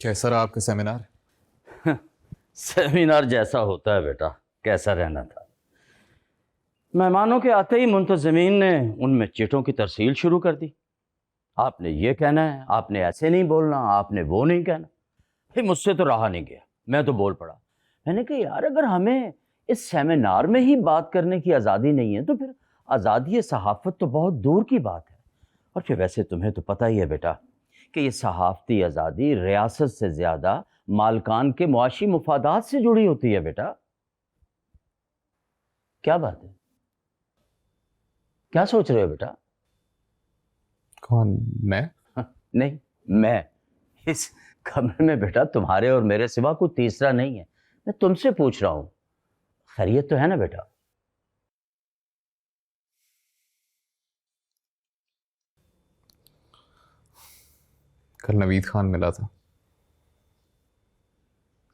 कैसा रहा आपका सेमिनार? सेमिनार जैसा होता है बेटा, कैसा रहना था। मेहमानों के आते ही मुंतज़मीन ने उनमें चिटों की तरसील शुरू कर दी। आपने ये कहना है, आपने ऐसे नहीं बोलना, आपने वो नहीं कहना। फिर मुझसे तो रहा नहीं गया, मैं तो बोल पड़ा। मैंने कहा यार, अगर हमें इस सेमिनार में ही बात करने की आज़ादी नहीं है तो फिर आज़ादी सहाफ़त तो बहुत दूर की बात है। और फिर वैसे तुम्हें तो पता ही है बेटा कि ये सहाफ़ती आज़ादी रियासत से ज़्यादा मालकान के मुआशी मुफादात से जुड़ी होती है बेटा। क्या बात है, क्या सोच रहे हो बेटा? कौन, मैं? नहीं, मैं इस कमरे में बेटा तुम्हारे और मेरे सिवा कोई तीसरा नहीं है। मैं तुमसे पूछ रहा हूं, खैरियत तो है ना बेटा? कल नवीद खान मिला था।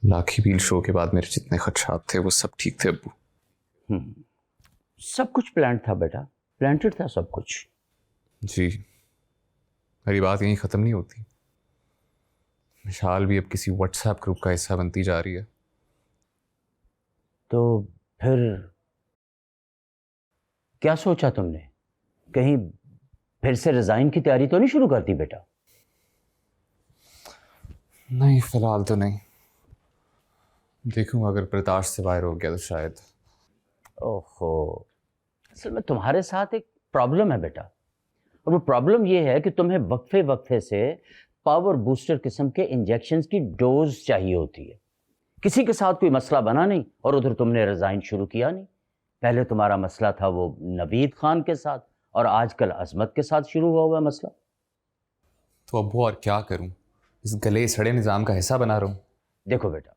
लाखी बील शो के बाद मेरे जितने खदशात थे वो सब ठीक थे अब्बू। सब कुछ प्लान था बेटा, प्लांटेड था सब कुछ। जी, मेरी बात यहीं ख़त्म नहीं होती। मिशाल भी अब किसी व्हाट्सएप ग्रुप का हिस्सा बनती जा रही है। तो फिर क्या सोचा तुमने? कहीं फिर से रिजाइन की तैयारी तो नहीं शुरू कर दी बेटा? नहीं, फिलहाल तो नहीं। देखूंगा, अगर बर्दाश्त से बाहर हो गया तो शायद। ओहो, असल में तुम्हारे साथ एक प्रॉब्लम है बेटा, और वो प्रॉब्लम ये है कि तुम्हें वक्फे वक्फे से पावर बूस्टर किस्म के इंजेक्शंस की डोज चाहिए होती है। किसी के साथ कोई मसला बना नहीं और उधर तुमने रिजाइन शुरू किया नहीं। पहले तुम्हारा मसला था वो नवीद खान के साथ, और आजकल अजमत के साथ शुरू हुआ मसला। तो अब्बू और क्या करूं, इस गले सड़े निज़ाम का हिस्सा बना रहा हूं। देखो बेटा,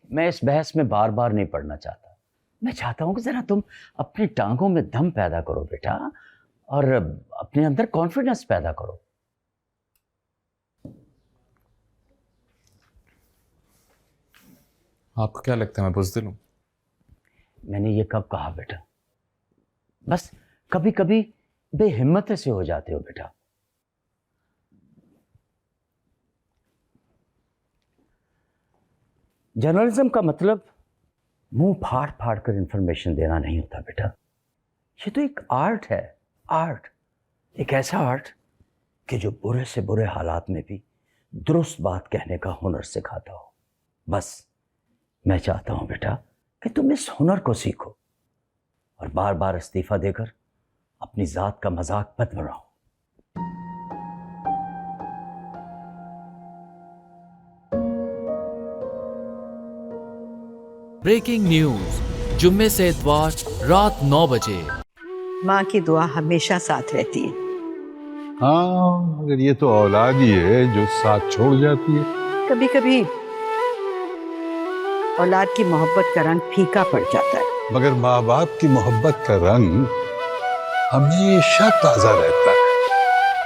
मैं इस बहस में बार बार नहीं पड़ना चाहता। मैं चाहता हूं कि जरा तुम अपनी टांगों में दम पैदा करो बेटा, और अपने अंदर कॉन्फिडेंस पैदा करो। आपको क्या लगता है मैं बुज़दिल हूं? मैंने ये कब कहा बेटा? बस कभी कभी बेहिम्मत से हो जाते हो बेटा। जर्नलिज्म का मतलब मुंह फाड़ फाड़ कर इंफॉर्मेशन देना नहीं होता बेटा। ये तो एक आर्ट है, आर्ट। एक ऐसा आर्ट कि जो बुरे से बुरे हालात में भी दुरुस्त बात कहने का हुनर सिखाता हो। बस मैं चाहता हूं बेटा कि तुम इस हुनर को सीखो और बार बार इस्तीफा देकर अपनी जात का मजाक मत बनाओ। ब्रेकिंग न्यूज जुम्मे से इतवार रात 9 बजे। माँ की दुआ हमेशा साथ रहती है। हाँ, मगर ये तो औलाद ही है जो साथ छोड़ जाती है। कभी कभी औलाद की मोहब्बत का रंग फीका पड़ जाता है, मगर माँ बाप की मोहब्बत का रंग हमेशा ताजा रहता है।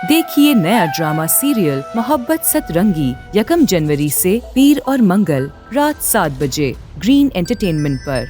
देखिए नया ड्रामा सीरियल मोहब्बत सतरंगी 1 जनवरी से पीर और मंगल रात 7 बजे ग्रीन एंटरटेनमेंट पर।